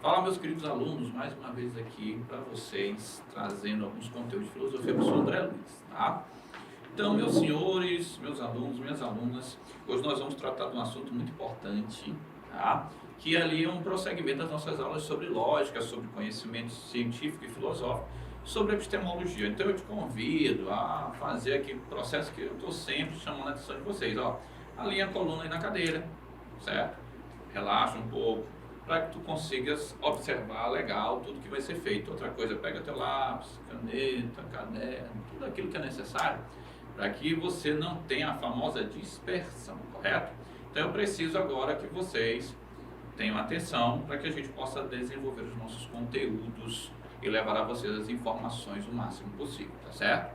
Fala, meus queridos alunos, mais uma vez aqui para vocês, trazendo alguns conteúdos de filosofia. Eu sou o André Luiz, tá? Então, meus senhores, meus alunos, minhas alunas, hoje nós vamos tratar de um assunto muito importante, tá? Que ali é um prosseguimento das nossas aulas sobre lógica, sobre conhecimento científico e filosófico, sobre epistemologia. Então, eu te convido a fazer aqui o processo que eu estou sempre chamando a atenção de vocês, ó. Alinha a coluna aí na cadeira, certo? Relaxa um pouco, para que tu consigas observar legal tudo que vai ser feito. Outra coisa, pega teu lápis, caneta, caderno, tudo aquilo que é necessário para que você não tenha a famosa dispersão, correto? Então eu preciso agora que vocês tenham atenção para que a gente possa desenvolver os nossos conteúdos e levar a vocês as informações o máximo possível, tá certo?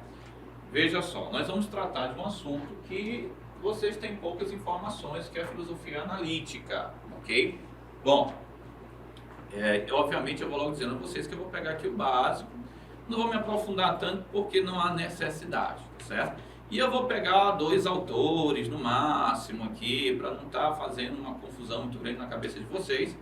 Veja só, nós vamos tratar de um assunto que vocês têm poucas informações, que é a filosofia analítica, ok? Bom, obviamente eu vou logo dizendo a vocês que eu vou pegar aqui o básico, não vou me aprofundar tanto porque não há necessidade, certo? E eu vou pegar 2 autores no máximo aqui, para não estar fazendo uma confusão muito grande na cabeça de vocês,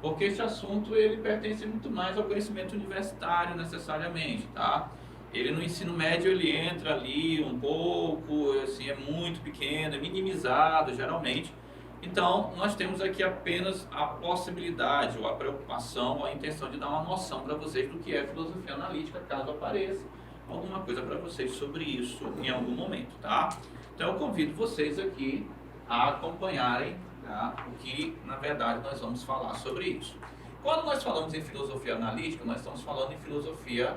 porque esse assunto ele pertence muito mais ao conhecimento universitário necessariamente, tá? Ele no ensino médio ele entra ali um pouco, assim, é muito pequeno, é minimizado geralmente. Então, nós temos aqui apenas a possibilidade, ou a preocupação, ou a intenção de dar uma noção para vocês do que é filosofia analítica, caso apareça alguma coisa para vocês sobre isso em algum momento, tá? Então, eu convido vocês aqui a acompanharem, tá? O que, na verdade, nós vamos falar sobre isso. Quando nós falamos em filosofia analítica, nós estamos falando em filosofia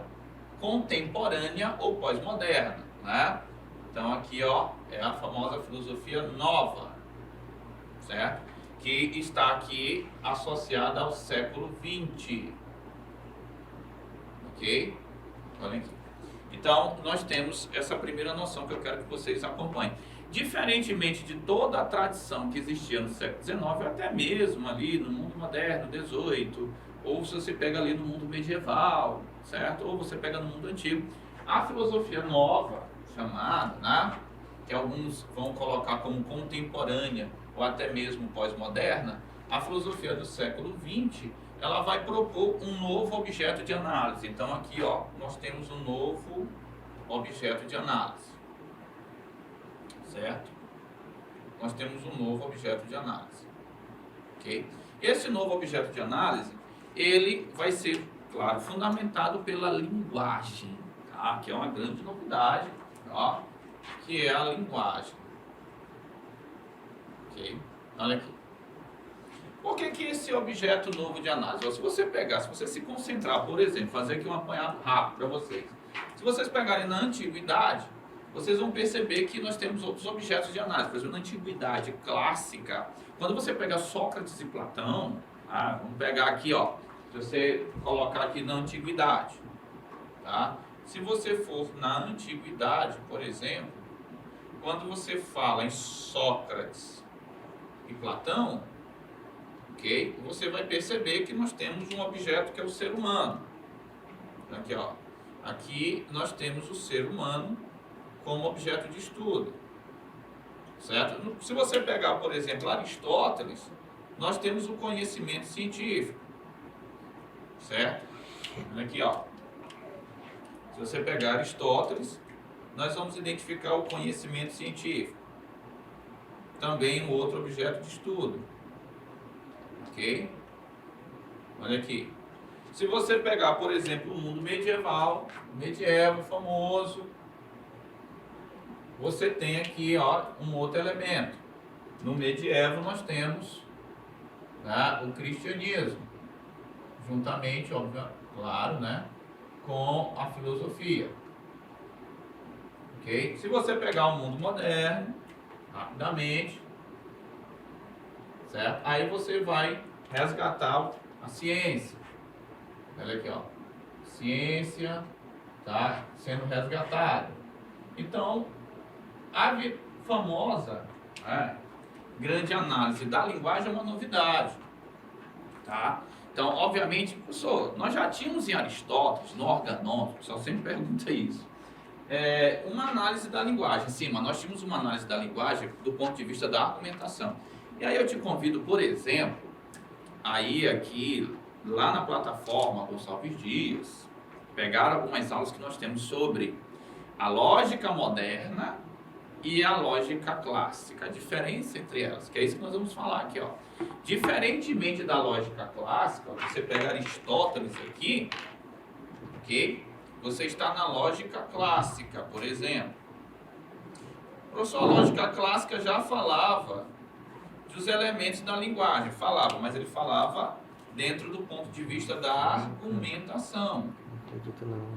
contemporânea ou pós-moderna, né? Então, aqui, ó, é a famosa filosofia nova, certo? Que está aqui associada ao século XX, ok? Olhem aqui. Então, nós temos essa primeira noção que eu quero que vocês acompanhem. Diferentemente de toda a tradição que existia no século XIX, até mesmo ali no mundo moderno, XVIII, ou se você pega ali no mundo medieval, certo? Ou você pega no mundo antigo, a filosofia nova, chamada, né? Que alguns vão colocar como contemporânea, ou até mesmo pós-moderna, a filosofia do século XX, ela vai propor um novo objeto de análise. Então aqui, ó, nós temos um novo objeto de análise, certo? Nós temos um novo objeto de análise, ok? Esse novo objeto de análise, ele vai ser, claro, fundamentado pela linguagem, tá? Que é uma grande novidade, ó, que é a linguagem. Ok? Olha aqui. Por que esse objeto novo de análise? Se você pegar, se você se concentrar, por exemplo, fazer aqui um apanhado rápido para vocês. Se vocês pegarem na antiguidade, vocês vão perceber que nós temos outros objetos de análise. Por exemplo, na antiguidade clássica, quando você pega Sócrates e Platão, vamos pegar aqui, ó, se você colocar aqui na antiguidade, tá? Se você for na antiguidade, por exemplo, quando você fala em Sócrates e Platão, ok? Você vai perceber que nós temos um objeto que é o ser humano. Aqui, ó. Aqui nós temos o ser humano como objeto de estudo, certo? Se você pegar, por exemplo, Aristóteles, nós temos o conhecimento científico, certo? Aqui, ó. Se você pegar Aristóteles, nós vamos identificar o conhecimento científico. Também um outro objeto de estudo. Ok? Olha aqui. Se você pegar, por exemplo, o mundo medieval, medievo famoso, você tem aqui, ó, um outro elemento. No medievo nós temos, né, o cristianismo, juntamente, óbvio, claro, né, com a filosofia. Ok? Se você pegar o mundo moderno, rapidamente, certo? Aí você vai resgatar a ciência. Olha aqui, ó. Ciência tá sendo resgatada. Então, a famosa grande análise da linguagem é uma novidade, tá? Então, obviamente, professor, nós já tínhamos em Aristóteles, no Organômetro, o pessoal sempre pergunta isso, uma análise da linguagem. Sim, mas nós tínhamos uma análise da linguagem do ponto de vista da argumentação. E aí eu te convido, por exemplo, a ir aqui, lá na plataforma Gonçalves Dias, pegar algumas aulas que nós temos sobre a lógica moderna e a lógica clássica, a diferença entre elas, que é isso que nós vamos falar aqui, ó. Diferentemente da lógica clássica, você pega Aristóteles aqui, ok? Você está na lógica clássica, por exemplo. Professor, a lógica clássica já falava dos elementos da linguagem, falava, mas ele falava dentro do ponto de vista da argumentação.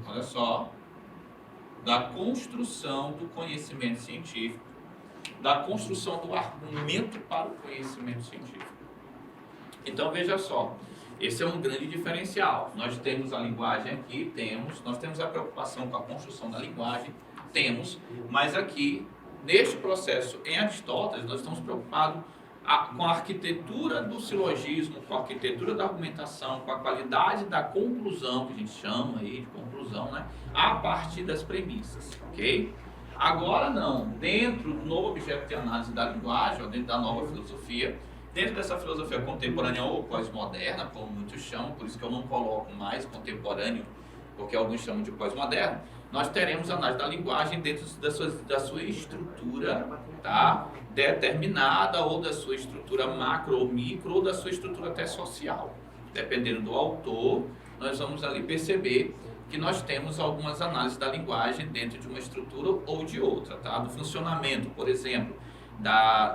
Olha só, da construção do conhecimento científico, da construção do argumento para o conhecimento científico. Então, veja só, esse é um grande diferencial. Nós temos a linguagem aqui, nós temos a preocupação com a construção da linguagem, mas aqui, neste processo em Aristóteles, nós estamos preocupados com a arquitetura do silogismo, com a arquitetura da argumentação, com a qualidade da conclusão, que a gente chama aí de conclusão, né? A partir das premissas, ok? Agora não, dentro do novo objeto de análise da linguagem, ou dentro da nova filosofia, dentro dessa filosofia contemporânea ou pós-moderna, como muitos chamam, por isso que eu não coloco mais contemporâneo, porque alguns chamam de pós-moderno, nós teremos a análise da linguagem dentro da sua estrutura, tá? Determinada, ou da sua estrutura macro ou micro, ou da sua estrutura até social. Dependendo do autor, nós vamos ali perceber que nós temos algumas análises da linguagem dentro de uma estrutura ou de outra, tá? Do funcionamento, por exemplo,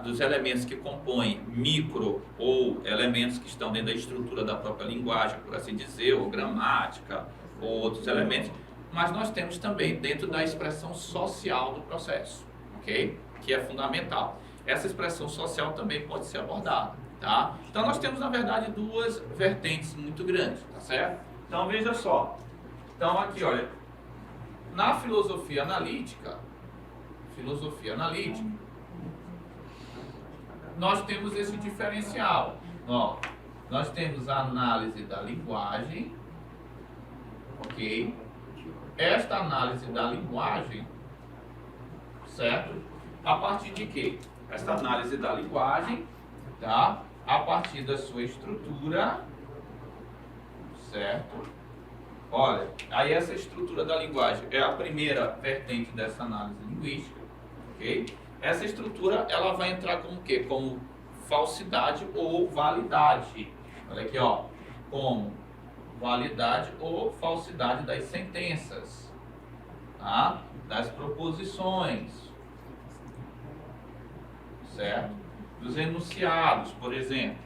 dos elementos que compõem micro ou elementos que estão dentro da estrutura da própria linguagem, por assim dizer, ou gramática, ou outros elementos, mas nós temos também dentro da expressão social do processo, ok? Que é fundamental. Essa expressão social também pode ser abordada, tá? Então nós temos, na verdade, duas vertentes muito grandes, tá certo? Então veja só. Então aqui, olha, na filosofia analítica, nós temos esse diferencial. Ó, nós temos a análise da linguagem, ok? Esta análise da linguagem, certo? A partir de quê? Esta análise da linguagem, tá? A partir da sua estrutura, certo? Olha, aí essa estrutura da linguagem é a primeira vertente dessa análise linguística, ok? Essa estrutura, ela vai entrar como o quê? Como falsidade ou validade. Olha aqui, ó, como validade ou falsidade das sentenças, tá? Das proposições, certo? Dos enunciados, por exemplo,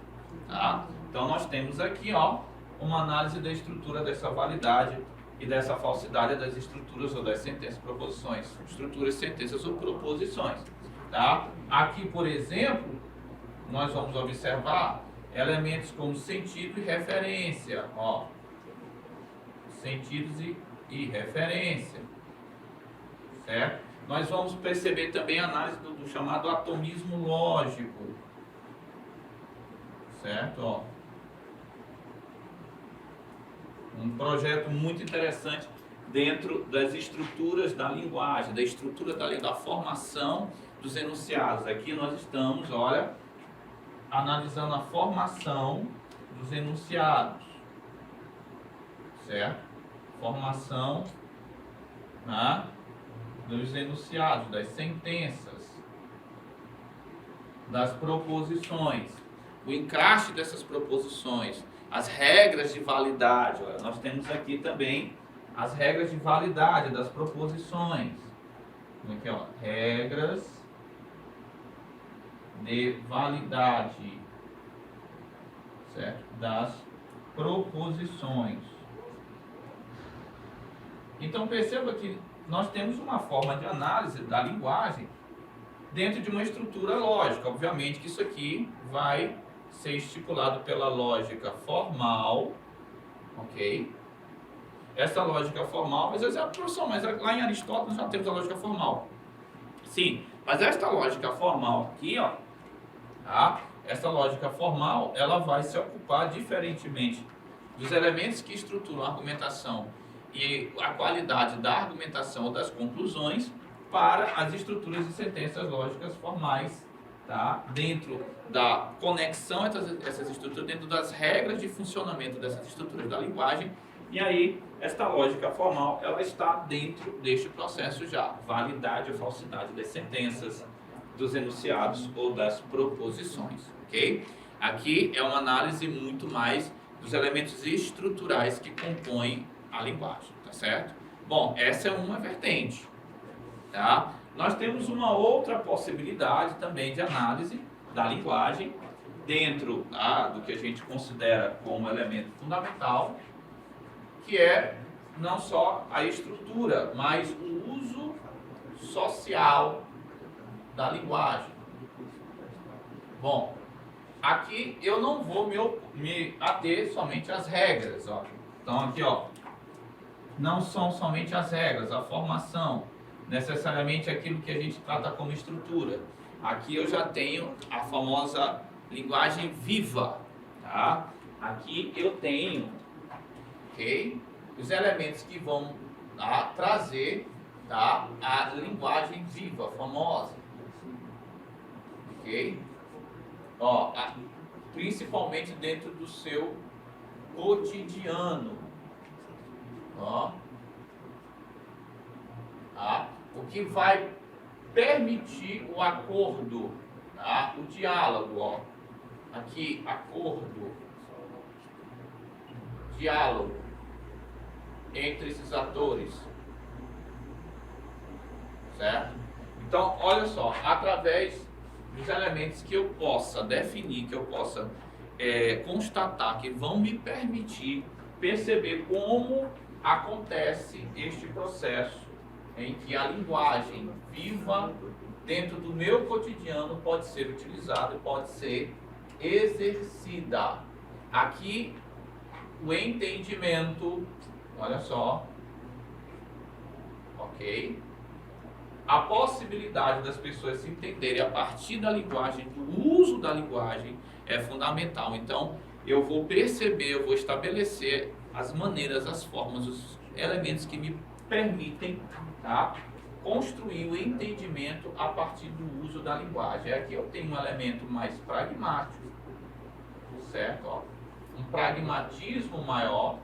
tá? Então nós temos aqui, ó, uma análise da estrutura dessa validade e dessa falsidade das estruturas ou das sentenças, proposições, estruturas, sentenças ou proposições, tá? Aqui, por exemplo, nós vamos observar elementos como sentido e referência, ó, sentidos e referência, certo? Nós vamos perceber também a análise do chamado atomismo lógico, certo? Ó, um projeto muito interessante dentro das estruturas da linguagem, da estrutura da formação dos enunciados. Aqui nós estamos, olha, analisando a formação dos enunciados, certo? Formação, né, dos enunciados, das sentenças, das proposições, o encaixe dessas proposições, as regras de validade. Olha, nós temos aqui também as regras de validade das proposições. Aqui, ó, regras de validade, certo? Das proposições. Então perceba que nós temos uma forma de análise da linguagem dentro de uma estrutura lógica. Obviamente que isso aqui vai ser estipulado pela lógica formal, ok? Essa lógica formal, mas professor, mas lá em Aristóteles já temos a lógica formal. Sim, mas esta lógica formal aqui, ó, tá? Essa lógica formal, ela vai se ocupar diferentemente dos elementos que estruturam a argumentação e a qualidade da argumentação ou das conclusões para as estruturas de sentenças lógicas formais, tá? Dentro da conexão entre essas estruturas, dentro das regras de funcionamento dessas estruturas da linguagem. E aí, esta lógica formal, ela está dentro deste processo já. Validade ou falsidade das sentenças, dos enunciados ou das proposições, ok? Aqui é uma análise muito mais dos elementos estruturais que compõem a linguagem, tá certo? Bom, essa é uma vertente, tá? Nós temos uma outra possibilidade também de análise da linguagem dentro, tá, do que a gente considera como elemento fundamental, que é não só a estrutura, mas o uso social da linguagem. Bom, aqui eu não vou me ater somente às regras, ó. Então aqui, ó, não são somente as regras, a formação, necessariamente aquilo que a gente trata como estrutura. Aqui eu já tenho a famosa linguagem viva, tá? Aqui eu tenho, ok, os elementos que vão, tá, trazer, tá, a linguagem viva, famosa, ok? Ó, principalmente dentro do seu cotidiano, ó, tá? O que vai permitir o acordo, tá? O diálogo, ó, aqui, acordo, diálogo entre esses atores, certo? Então, olha só, através dos elementos que eu possa definir, que eu possa constatar, que vão me permitir perceber como acontece este processo em que a linguagem viva dentro do meu cotidiano pode ser utilizada, pode ser exercida. Aqui, o entendimento, olha só, ok? A possibilidade das pessoas se entenderem a partir da linguagem, do uso da linguagem, é fundamental. Então, eu vou perceber, eu vou estabelecer as maneiras, as formas, os elementos que me permitem, tá, construir o entendimento a partir do uso da linguagem. Aqui eu tenho um elemento mais pragmático, certo? Ó, um pragmatismo maior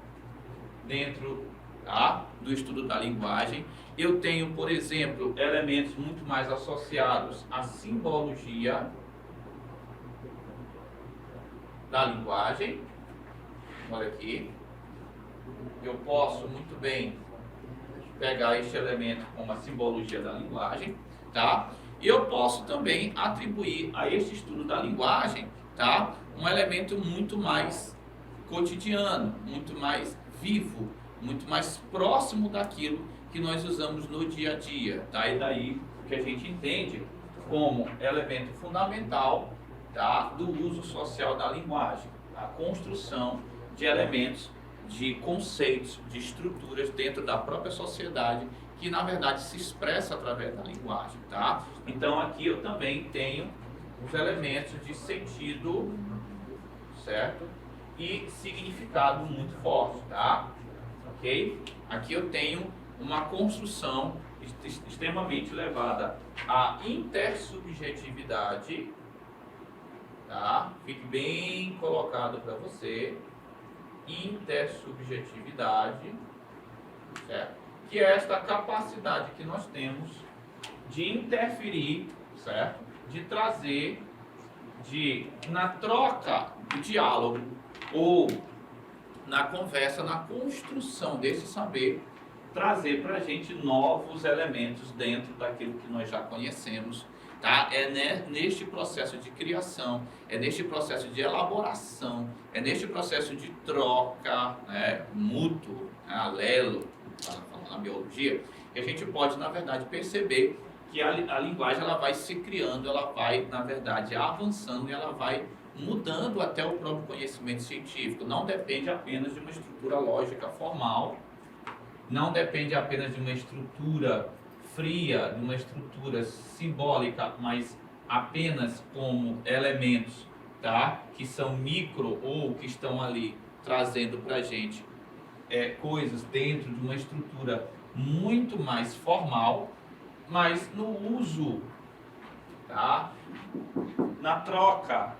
dentro, tá, do estudo da linguagem. Eu tenho, por exemplo, elementos muito mais associados à simbologia da linguagem. Olha aqui. Eu posso muito bem pegar este elemento como a simbologia da linguagem, tá? E eu posso também atribuir a este estudo da linguagem, tá, um elemento muito mais cotidiano, muito mais vivo, muito mais próximo daquilo que nós usamos no dia a dia, tá? E daí que a gente entende como elemento fundamental, tá, do uso social da linguagem, a construção de elementos, de conceitos, de estruturas dentro da própria sociedade que na verdade se expressa através da linguagem, tá? Então aqui eu também tenho os elementos de sentido, certo? E significado muito forte, tá? Ok? Aqui eu tenho uma construção extremamente levada à intersubjetividade, tá? Fique bem colocado para você. Intersubjetividade, certo? Que é esta capacidade que nós temos de interferir, certo? De trazer, na troca, do diálogo ou na conversa, na construção desse saber, trazer para a gente novos elementos dentro daquilo que nós já conhecemos, tá? É neste processo de criação, é neste processo de elaboração, é neste processo de troca, né, mútuo, né, alelo, falando na biologia, que a gente pode, na verdade, perceber que a linguagem ela vai se criando, ela vai, na verdade, avançando e ela vai mudando até o próprio conhecimento científico. Não depende apenas de uma estrutura lógica formal, não depende apenas de uma estrutura fria, de uma estrutura simbólica, mas apenas como elementos, tá, que são micro ou que estão ali trazendo para a gente coisas dentro de uma estrutura muito mais formal, mas no uso, tá? Na troca,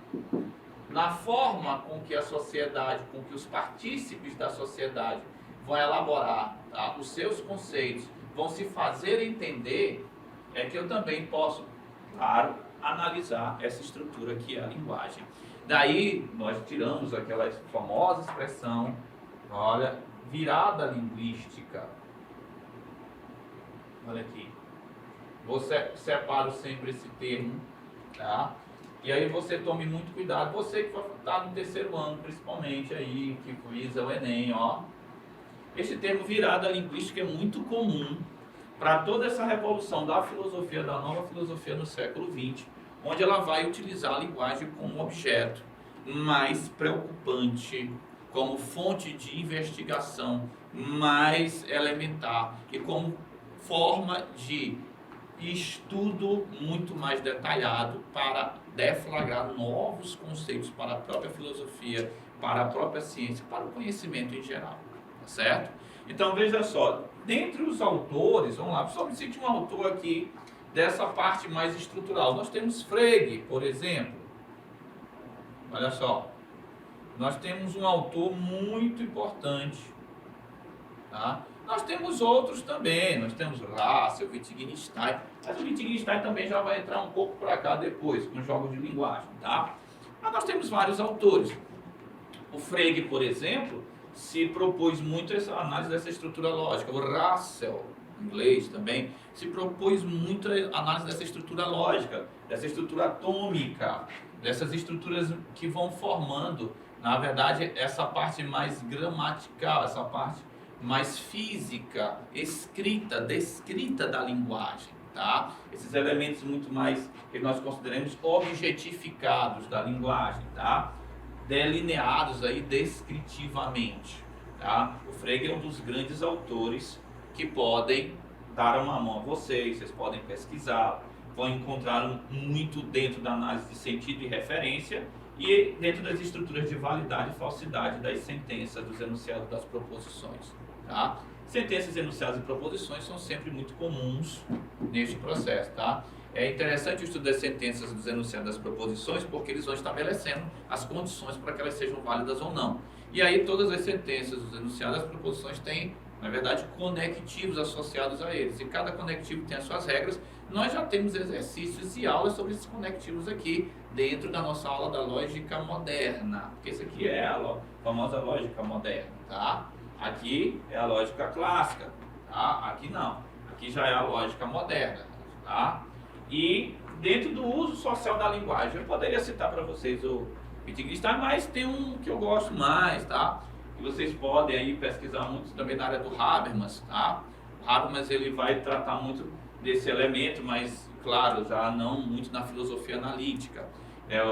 na forma com que a sociedade, com que os partícipes da sociedade vão elaborar, tá, os seus conceitos, vão se fazer entender, é que eu também posso, claro, analisar essa estrutura que é a linguagem. Daí nós tiramos aquela famosa expressão, olha, virada linguística. Olha aqui. Você separa sempre esse termo, tá? E aí você tome muito cuidado, você que vai estar no terceiro ano, principalmente aí, que visa o Enem, ó. Esse termo virada linguística é muito comum para toda essa revolução da filosofia, da nova filosofia no século XX, onde ela vai utilizar a linguagem como objeto mais preocupante, como fonte de investigação mais elementar e como forma de estudo muito mais detalhado para deflagrar novos conceitos para a própria filosofia, para a própria ciência, para o conhecimento em geral, tá certo? Então veja só, dentre os autores, vamos lá, só me cite um autor aqui dessa parte mais estrutural. Nós temos Frege, por exemplo. Olha só, nós temos um autor muito importante, tá? Nós temos outros também, nós temos Russell, Wittgenstein, mas o Wittgenstein também já vai entrar um pouco para cá depois, com jogos de linguagem, tá? Mas nós temos vários autores. O Frege, por exemplo, se propôs muito essa análise dessa estrutura lógica. O Russell, em inglês também, se propôs muito a análise dessa estrutura lógica, dessa estrutura atômica, dessas estruturas que vão formando, na verdade, essa parte mais gramatical, essa parte mais física, escrita, descrita da linguagem, tá? Esses elementos muito mais que nós consideramos objetificados da linguagem, tá? Delineados aí descritivamente, tá? O Frege é um dos grandes autores que podem dar uma mão a vocês podem pesquisar, vão encontrar muito dentro da análise de sentido e referência e dentro das estruturas de validade e falsidade das sentenças, dos enunciados, das proposições, tá? Sentenças, enunciados e proposições são sempre muito comuns neste processo, tá? É interessante o estudo das sentenças, dos enunciados, das proposições, porque eles vão estabelecendo as condições para que elas sejam válidas ou não. E aí todas as sentenças, os enunciados, as proposições têm, na verdade, conectivos associados a eles. E cada conectivo tem as suas regras. Nós já temos exercícios e aulas sobre esses conectivos aqui, dentro da nossa aula da lógica moderna. Porque isso aqui é a famosa lógica moderna, tá? Aqui é a lógica clássica, tá? Aqui não. Aqui já é a lógica moderna, tá? E dentro do uso social da linguagem, eu poderia citar para vocês o Wittgenstein, mas tem um que eu gosto mais, tá? E vocês podem aí pesquisar muito também na área do Habermas, tá? O Habermas, ele vai tratar muito desse elemento, mas, claro, já não muito na filosofia analítica.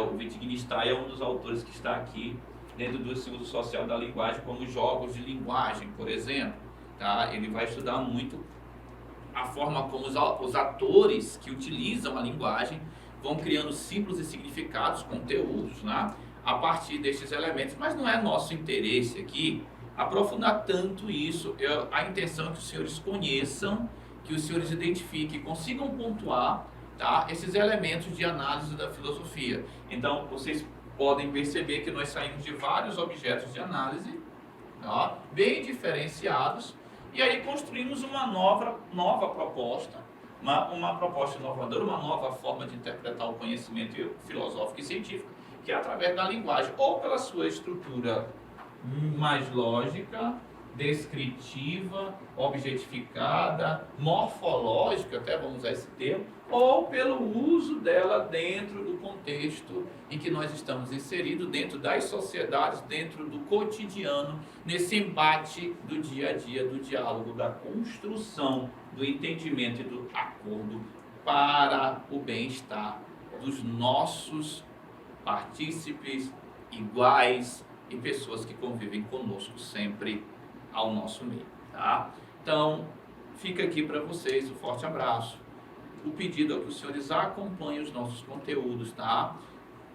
O Wittgenstein é um dos autores que está aqui dentro do uso social da linguagem, como jogos de linguagem, por exemplo, tá? Ele vai estudar muito a forma como os atores que utilizam a linguagem vão criando símbolos e significados, conteúdos, né? A partir destes elementos, mas não é nosso interesse aqui aprofundar tanto isso. A intenção é que os senhores conheçam, que os senhores identifiquem, consigam pontuar, tá, esses elementos de análise da filosofia. Então, vocês podem perceber que nós saímos de vários objetos de análise, tá, bem diferenciados, e aí construímos uma nova proposta, uma proposta inovadora, uma nova forma de interpretar o conhecimento filosófico e científico, que é através da linguagem, ou pela sua estrutura mais lógica, descritiva, objetificada, morfológica, até vamos usar esse termo, ou pelo uso dela dentro do contexto em que nós estamos inseridos, dentro das sociedades, dentro do cotidiano, nesse embate do dia a dia, do diálogo, da construção, do entendimento e do acordo para o bem-estar dos nossos partícipes iguais e pessoas que convivem conosco sempre ao nosso meio, tá? Então, fica aqui para vocês um forte abraço. O pedido é que os senhores acompanhem os nossos conteúdos, tá?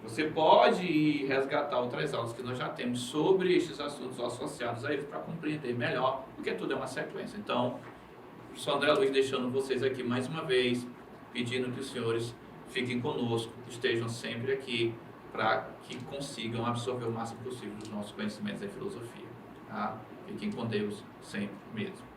Você pode ir resgatar outras aulas que nós já temos sobre estes assuntos associados a eles para compreender melhor, porque tudo é uma sequência. Então, o professor André Luiz deixando vocês aqui mais uma vez, pedindo que os senhores fiquem conosco, estejam sempre aqui para que consigam absorver o máximo possível dos nossos conhecimentos em filosofia. Tá? Fiquem com Deus sempre mesmo.